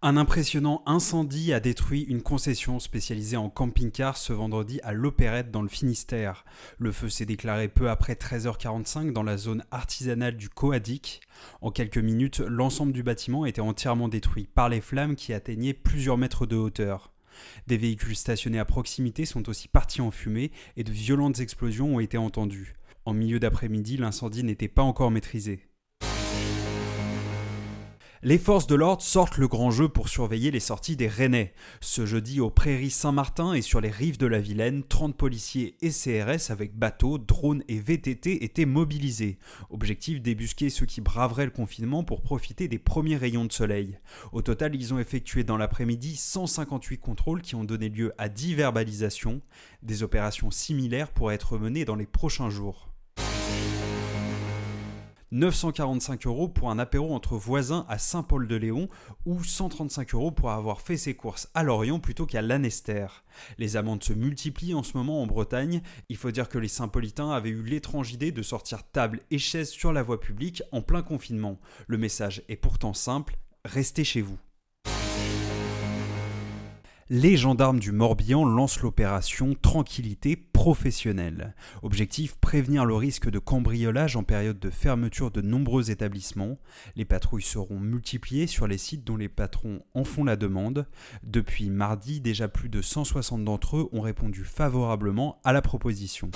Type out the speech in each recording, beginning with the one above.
Un impressionnant incendie a détruit une concession spécialisée en camping-car ce vendredi à l'Opérette dans le Finistère. Le feu s'est déclaré peu après 13h45 dans la zone artisanale du Coadic. En quelques minutes, l'ensemble du bâtiment était entièrement détruit par les flammes qui atteignaient plusieurs mètres de hauteur. Des véhicules stationnés à proximité sont aussi partis en fumée et de violentes explosions ont été entendues. En milieu d'après-midi, l'incendie n'était pas encore maîtrisé. Les forces de l'ordre sortent le grand jeu pour surveiller les sorties des Rennais. Ce jeudi, aux Prairies Saint-Martin et sur les rives de la Vilaine, 30 policiers et CRS avec bateaux, drones et VTT étaient mobilisés. Objectif, débusquer ceux qui braveraient le confinement pour profiter des premiers rayons de soleil. Au total, ils ont effectué dans l'après-midi 158 contrôles qui ont donné lieu à 10 verbalisations. Des opérations similaires pourraient être menées dans les prochains jours. 945 € pour un apéro entre voisins à Saint-Paul-de-Léon ou 135 € pour avoir fait ses courses à Lorient plutôt qu'à Lanester. Les amendes se multiplient en ce moment en Bretagne. Il faut dire que les Saint-Paulitains avaient eu l'étrange idée de sortir table et chaises sur la voie publique en plein confinement. Le message est pourtant simple, restez chez vous. Les gendarmes du Morbihan lancent l'opération Tranquillité professionnelle. Objectif, prévenir le risque de cambriolage en période de fermeture de nombreux établissements. Les patrouilles seront multipliées sur les sites dont les patrons en font la demande. Depuis mardi, déjà plus de 160 d'entre eux ont répondu favorablement à la proposition.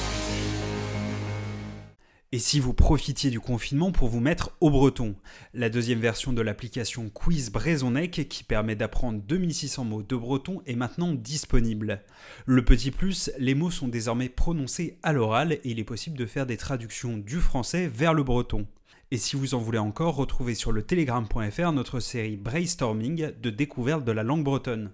Et si vous profitiez du confinement pour vous mettre au breton? La deuxième version de l'application Quiz Brezonec, qui permet d'apprendre 2600 mots de breton, est maintenant disponible. Le petit plus, les mots sont désormais prononcés à l'oral et il est possible de faire des traductions du français vers le breton. Et si vous en voulez encore, retrouvez sur le telegram.fr notre série Brainstorming de découverte de la langue bretonne.